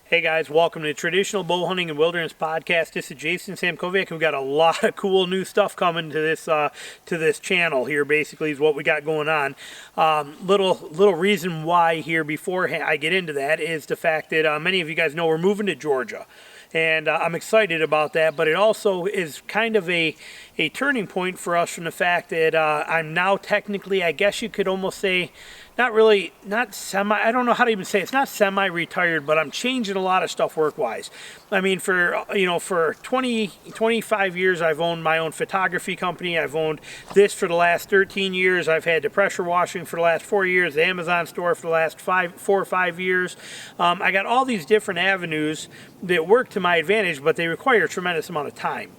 Hey guys, welcome to Traditional Bow Hunting and Wilderness Podcast. This is Jason Samkovic. We've got a lot of cool new stuff coming to this channel here. Basically, is what we got going on. Little reason why here before I get into that is the fact that many of you guys know we're moving to Georgia. And I'm excited about that, but it also is kind of a turning point for us from the fact that I'm now technically, I guess you could almost say, I don't know how to even say it. It's not semi-retired, but I'm changing a lot of stuff work-wise. I mean, for 25 years, I've owned my own photography company. I've owned this for the last 13 years. I've had the pressure washing for the last 4 years, the Amazon store for the last 4 or 5 years. I got all these different avenues that work to my advantage, but they require a tremendous amount of time.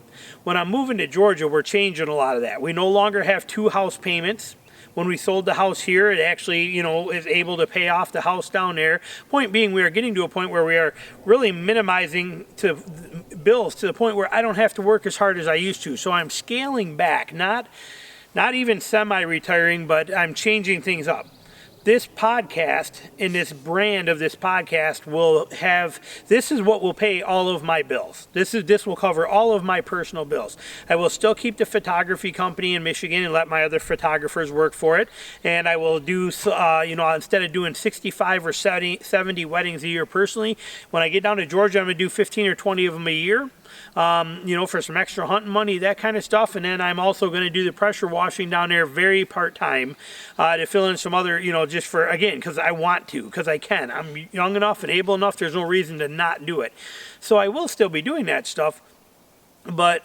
When I'm moving to Georgia, we're changing a lot of that. We no longer have 2 house payments. When we sold the house here, it actually, is able to pay off the house down there. Point being, we are getting to a point where we are really minimizing to bills to the point where I don't have to work as hard as I used to. So I'm scaling back, not even semi-retiring, but I'm changing things up. This podcast and this brand of this podcast this is what will pay all of my bills. This will cover all of my personal bills. I will still keep the photography company in Michigan and let my other photographers work for it. And I will do, instead of doing 65 or 70 weddings a year personally, when I get down to Georgia, I'm going to do 15 or 20 of them a year. For some extra hunting money, that kind of stuff. And then I'm also going to do the pressure washing down there very part-time to fill in some other, just for, again, because I want to, because I can. I'm young enough and able enough. There's no reason to not do it. So I will still be doing that stuff. But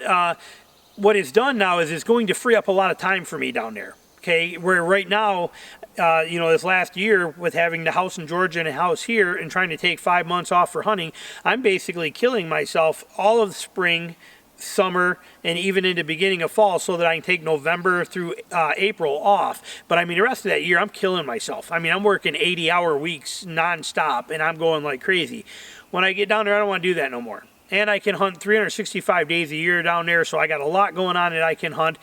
what it's done now is it's going to free up a lot of time for me down there. Okay, where right now, this last year with having the house in Georgia and a house here and trying to take 5 months off for hunting, I'm basically killing myself all of the spring, summer, and even in the beginning of fall so that I can take November through April off. But I mean, the rest of that year, I'm killing myself. I mean, I'm working 80-hour weeks nonstop, and I'm going like crazy. When I get down there, I don't want to do that no more. And I can hunt 365 days a year down there, so I got a lot going on that I can hunt.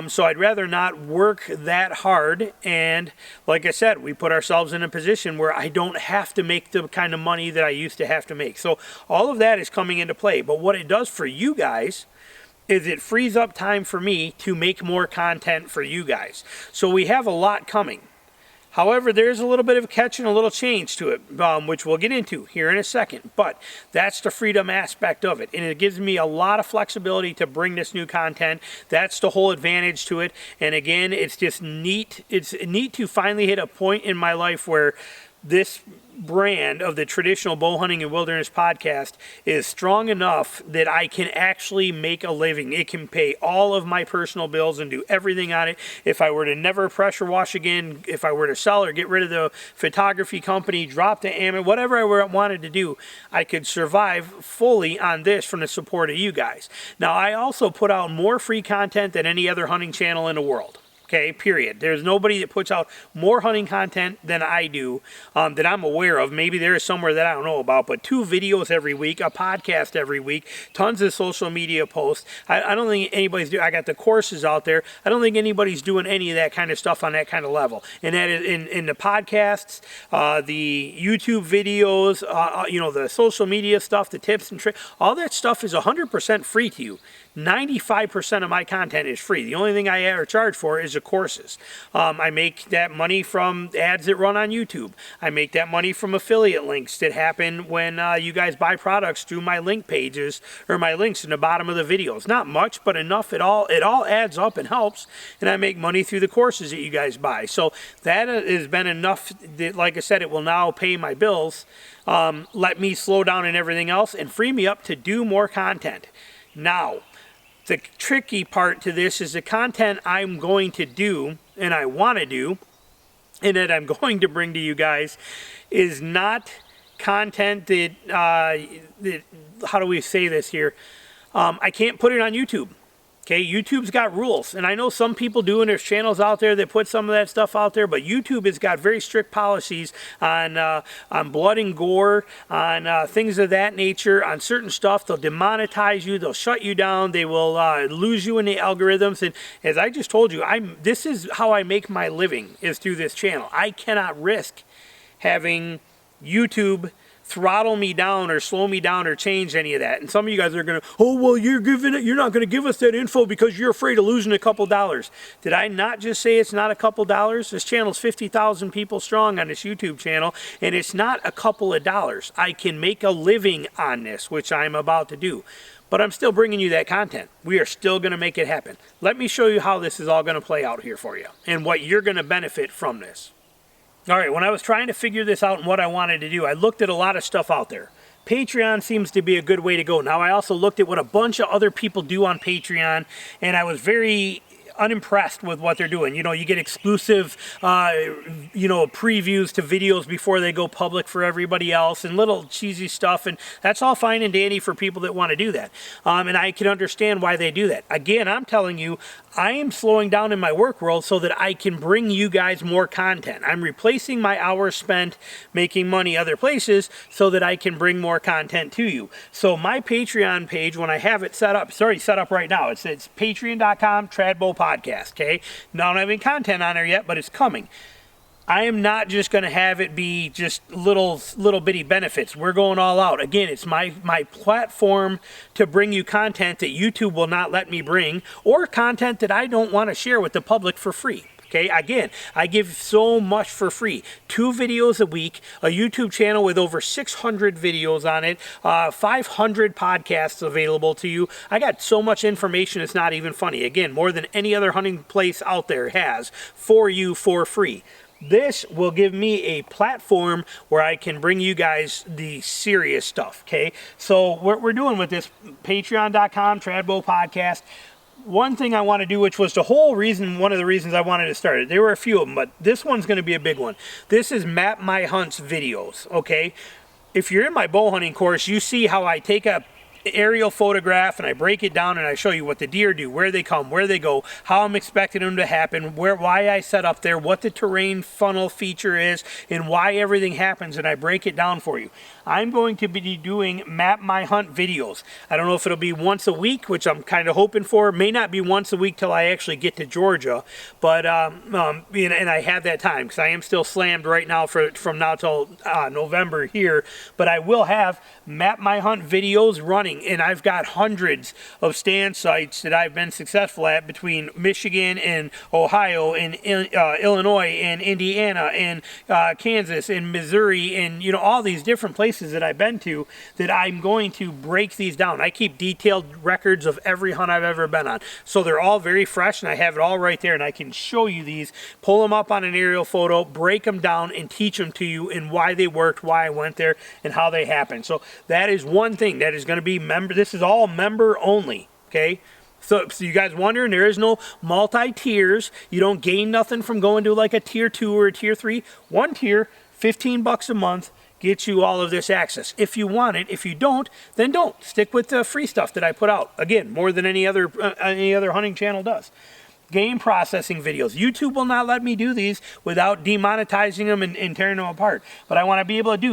So I'd rather not work that hard. And like I said, we put ourselves in a position where I don't have to make the kind of money that I used to have to make. So all of that is coming into play. But what it does for you guys is it frees up time for me to make more content for you guys. So we have a lot coming. However, there's a little bit of a catch and a little change to it, which we'll get into here in a second. But that's the freedom aspect of it. And it gives me a lot of flexibility to bring this new content. That's the whole advantage to it. And again, it's just neat. It's neat to finally hit a point in my life where this brand of the Traditional Bow Hunting and Wilderness Podcast is strong enough that I can actually make a living. It can pay all of my personal bills and do everything on it. If I were to never pressure wash again, if I were to sell or get rid of the photography company, drop the Amazon, whatever I wanted to do, I could survive fully on this from the support of you guys. Now, I also put out more free content than any other hunting channel in the world. Okay, period. There's nobody that puts out more hunting content than I do, that I'm aware of. Maybe there is somewhere that I don't know about, but 2 videos every week, a podcast every week, tons of social media posts. I don't think anybody's doing, I got the courses out there. I don't think anybody's doing any of that kind of stuff on that kind of level. And that is in the podcasts, the YouTube videos, the social media stuff, the tips and tricks, all that stuff is 100% free to you. 95% of my content is free. The only thing I ever charge for is the courses. I make that money from ads that run on YouTube. I make that money from affiliate links that happen when you guys buy products through my link pages or my links in the bottom of the videos. Not much, but enough. It all adds up and helps. And I make money through the courses that you guys buy. So that has been enough that, like I said, it will now pay my bills, let me slow down and everything else, and free me up to do more content. Now, the tricky part to this is the content I'm going to do and I want to do and that I'm going to bring to you guys is not content that, how do we say this here? I can't put it on YouTube. Okay, YouTube's got rules, and I know some people do, and there's channels out there that put some of that stuff out there, but YouTube has got very strict policies on blood and gore, on things of that nature, on certain stuff. They'll demonetize you, they'll shut you down, they will lose you in the algorithms, and as I just told you, this is how I make my living, is through this channel. I cannot risk having YouTube throttle me down or slow me down or change any of that. And some of you guys are going to, oh, well, you're not going to give us that info because you're afraid of losing a couple dollars. Did I not just say it's not a couple dollars? This channel's 50,000 people strong on this YouTube channel, and it's not a couple of dollars. I can make a living on this, which I'm about to do. But I'm still bringing you that content. We are still going to make it happen. Let me show you how this is all going to play out here for you and what you're going to benefit from this. All right, when I was trying to figure this out and what I wanted to do, I looked at a lot of stuff out there. Patreon seems to be a good way to go. Now, I also looked at what a bunch of other people do on Patreon, and I was very unimpressed with what they're doing. You know, you get exclusive, previews to videos before they go public for everybody else and little cheesy stuff. And that's all fine and dandy for people that want to do that. And I can understand why they do that. Again, I'm telling you, I am slowing down in my work world so that I can bring you guys more content. I'm replacing my hours spent making money other places so that I can bring more content to you. So my Patreon page, when I have it set up, it's already set up right now. It's patreon.com Tradbo Podcast, okay? Not having content on there yet, but it's coming. I am not just going to have it be just little bitty benefits. We're going all out. Again, it's my platform to bring you content that YouTube will not let me bring, or content that I don't want to share with the public for free. Okay, again, I give so much for free. 2 videos a week, a YouTube channel with over 600 videos on it, 500 podcasts available to you. I got so much information, it's not even funny. Again, more than any other hunting place out there has for you for free. This will give me a platform where I can bring you guys the serious stuff, okay? So what we're doing with this patreon.com Tradbo Podcast, one thing I want to do, which was one of the reasons I wanted to start it. There were a few of them, but this one's going to be a big one. This is Map My Hunts videos, okay? If you're in my bow hunting course, you see how I take a aerial photograph and I break it down and I show you what the deer do, where they come, where they go, how I'm expecting them to happen, why I set up there, what the terrain funnel feature is, and why everything happens, and I break it down for you. I'm going to be doing Map My Hunt videos. I don't know if it'll be once a week, which I'm kind of hoping for. It may not be once a week till I actually get to Georgia, but and I have that time because I am still slammed right now from now till November here. But I will have Map My Hunt videos running, and I've got hundreds of stand sites that I've been successful at between Michigan and Ohio and Illinois and Indiana and Kansas and Missouri and all these different places that I've been to, that I'm going to break these down. I keep detailed records of every hunt I've ever been on. So they're all very fresh, and I have it all right there, and I can show you these, pull them up on an aerial photo, break them down, and teach them to you and why they worked, why I went there, and how they happened. So that is one thing that is going to be this is all member only, okay? So you guys wondering, there is no multi-tiers. You don't gain nothing from going to like a tier 2 or a tier 3. One tier, $15 a month, gets you all of this access. If you want it, if you don't, then don't. Stick with the free stuff that I put out. Again, more than any other hunting channel does. Game processing videos. YouTube will not let me do these without demonetizing them and tearing them apart. But I want to be able to do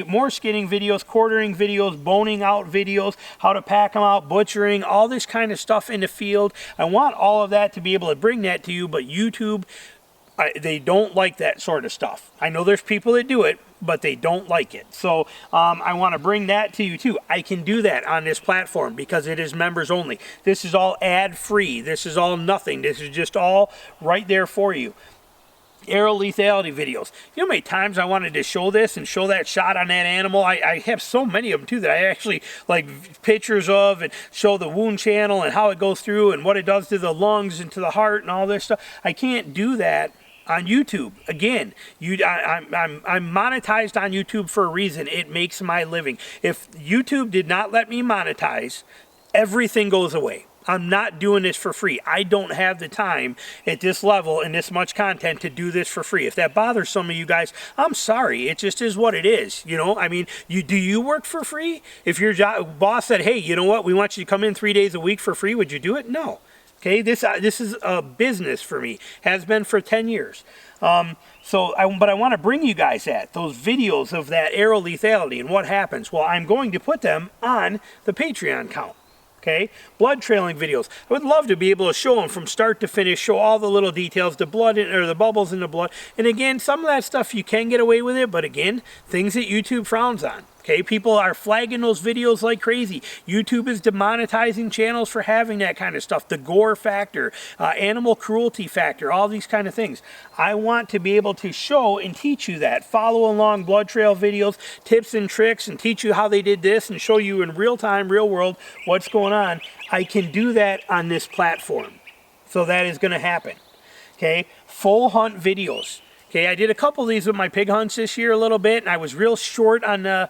more skinning videos, quartering videos, boning out videos, how to pack them out, butchering, all this kind of stuff in the field. I want all of that to be able to bring that to you, but YouTube, they don't like that sort of stuff. I know there's people that do it, but they don't like it. So I want to bring that to you too. I can do that on this platform because it is members only. This is all ad free. This is all nothing. This is just all right there for you. Arrow lethality videos. You know how many times I wanted to show this and show that shot on that animal? I have so many of them too that I actually like pictures of and show the wound channel and how it goes through and what it does to the lungs and to the heart and all this stuff. I can't do that on YouTube. Again, I'm monetized on YouTube for a reason. It makes my living. If YouTube did not let me monetize, everything goes away. I'm not doing this for free. I don't have the time at this level and this much content to do this for free. If that bothers some of you guys, I'm sorry. It just is what it is. I mean, do you work for free? If your boss said, hey, you know what, we want you to come in 3 days a week for free, would you do it? No. Okay, this is a business for me. Has been for 10 years. But I want to bring you guys those videos of that arrow lethality and what happens. Well, I'm going to put them on the Patreon account. Okay, blood trailing videos. I would love to be able to show them from start to finish, show all the little details, the blood or the bubbles in the blood. And again, some of that stuff you can get away with it, but again, things that YouTube frowns on. Okay, people are flagging those videos like crazy. YouTube is demonetizing channels for having that kind of stuff. The gore factor, animal cruelty factor, all these kind of things. I want to be able to show and teach you that. Follow along blood trail videos, tips and tricks, and teach you how they did this and show you in real time, real world, what's going on. I can do that on this platform. So that is going to happen. Okay, full hunt videos. Okay, I did a couple of these with my pig hunts this year a little bit, and I was real short on the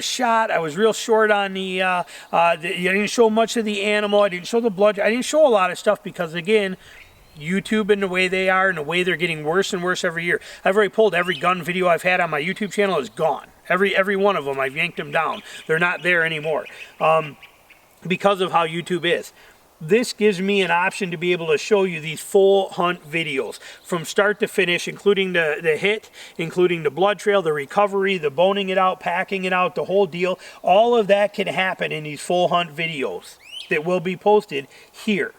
shot. I was real short on I didn't show much of the animal. I didn't show the blood. I didn't show a lot of stuff because, again, YouTube and the way they are and the way they're getting worse and worse every year. I've already pulled every gun video I've had on my YouTube channel is gone. Every one of them, I've yanked them down. They're not there anymore because of how YouTube is. This gives me an option to be able to show you these full hunt videos from start to finish, including the hit, including the blood trail, the recovery, the boning it out, packing it out, the whole deal. All of that can happen in these full hunt videos that will be posted here.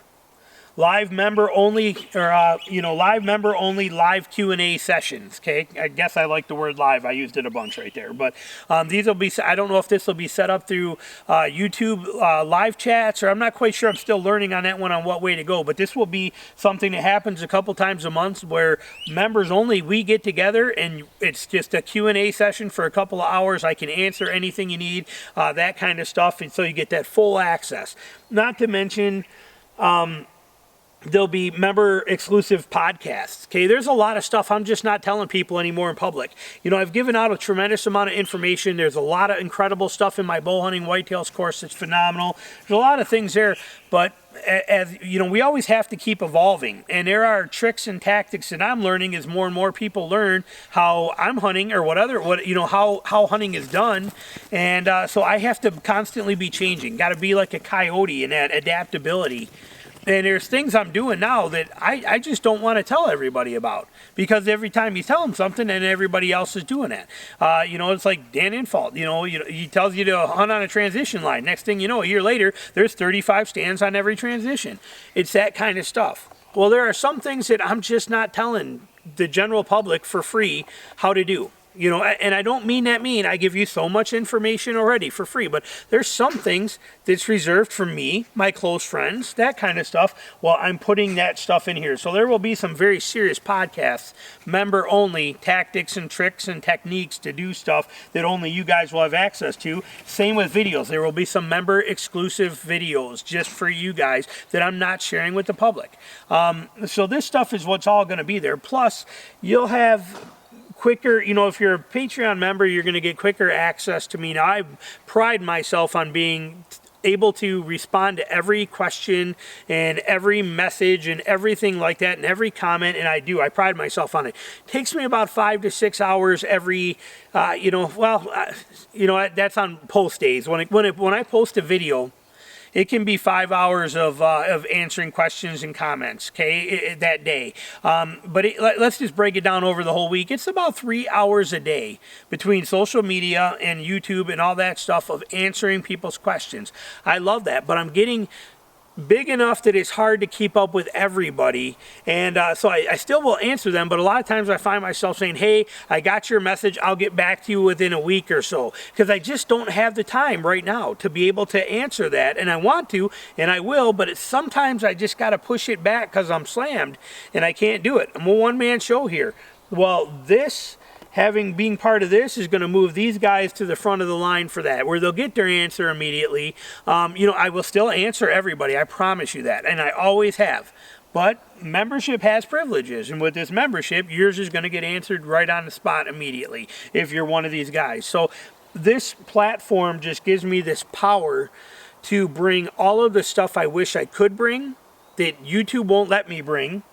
Live member only, or live member only live Q&A sessions. Okay, I guess I like the word live. I used it a bunch right there. But these will be. I don't know if this will be set up through YouTube live chats, or I'm not quite sure. I'm still learning on that one on what way to go. But this will be something that happens a couple times a month, where members only, we get together and it's just a Q&A session for a couple of hours. I can answer anything you need, that kind of stuff, and so you get that full access. Not to mention. There'll be member exclusive podcasts. Okay, there's a lot of stuff I'm just not telling people anymore in public. I've given out a tremendous amount of information. There's a lot of incredible stuff in my bow hunting whitetails course that's phenomenal. There's a lot of things there, but as we always have to keep evolving, and there are tricks and tactics that I'm learning as more and more people learn how I'm hunting or how hunting is done, and so I have to constantly be changing. Got to be like a coyote in that adaptability. And there's things I'm doing now that I just don't want to tell everybody about, because every time you tell them something, and everybody else is doing that. It's like Dan Infalt. He tells you to hunt on a transition line. Next thing you know, a year later, there's 35 stands on every transition. It's that kind of stuff. Well, there are some things that I'm just not telling the general public for free how to do. And I don't mean that mean. I give you so much information already for free, but there's some things that's reserved for me, my close friends, that kind of stuff. Well, I'm putting that stuff in here. So there will be some very serious podcasts, member only, tactics and tricks and techniques to do stuff that only you guys will have access to. Same with videos. There will be some member exclusive videos just for you guys that I'm not sharing with the public. So this stuff is what's all going to be there. Plus, you'll have quicker, if you're a Patreon member, you're going to get quicker access to me. Now, I pride myself on being able to respond to every question and every message and everything like that and every comment, and I pride myself on it. It takes me about 5 to 6 hours every, that's on post days. When I post a video, it can be 5 hours of answering questions and comments, okay, that day. But let's just break it down over the whole week. It's about 3 hours a day between social media and YouTube and all that stuff of answering people's questions. I love that, but I'm getting big enough that it's hard to keep up with everybody, and so I still will answer them, but a lot of times I find myself saying, hey, I got your message, I'll get back to you within a week or so, because I just don't have the time right now to be able to answer that, and I want to, and I will, but sometimes I just got to push it back because I'm slammed, and I can't do it. I'm a one-man show here. Well, being part of this is going to move these guys to the front of the line for that, where they'll get their answer immediately. I will still answer everybody, I promise you that, and I always have. But membership has privileges, and with this membership, yours is going to get answered right on the spot immediately if you're one of these guys. So this platform just gives me this power to bring all of the stuff I wish I could bring that YouTube won't let me bring,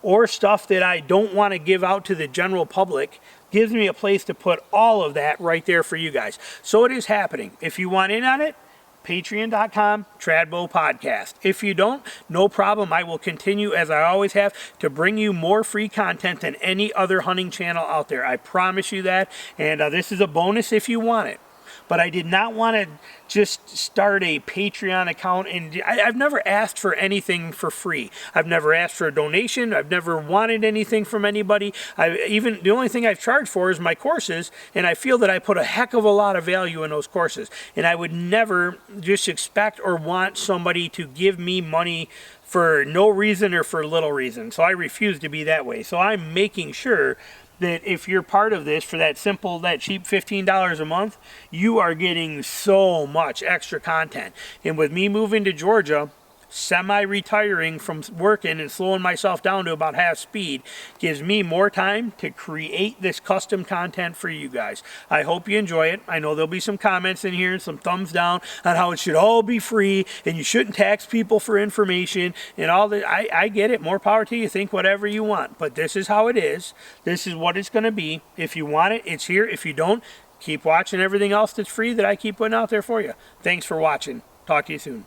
or stuff that I don't want to give out to the general public. Gives me a place to put all of that right there for you guys. So it is happening. If you want in on it, patreon.com, Tradbow Podcast. If you don't, no problem. I will continue, as I always have, to bring you more free content than any other hunting channel out there. I promise you that. And this is a bonus if you want it. but I did not want to just start a Patreon account, and I've never asked for anything for free. I've never asked for a donation. I've never wanted anything from anybody. The only thing I've charged for is my courses, and I feel that I put a heck of a lot of value in those courses, and I would never just expect or want somebody to give me money for no reason or for little reason. So I refuse to be that way. So I'm making sure that if you're part of this for that cheap $15 a month, you are getting so much extra content. And with me moving to Georgia, semi-retiring from working and slowing myself down to about half speed, gives me more time to create this custom content for you guys. I hope you enjoy it. I know there'll be some comments in here, some thumbs down on how it should all be free and you shouldn't tax people for information and all that. I get it. More power to you. Think whatever you want. But this is how it is. This is what it's going to be. If you want it, it's here. If you don't, keep watching everything else that's free that I keep putting out there for you. Thanks for watching. Talk to you soon.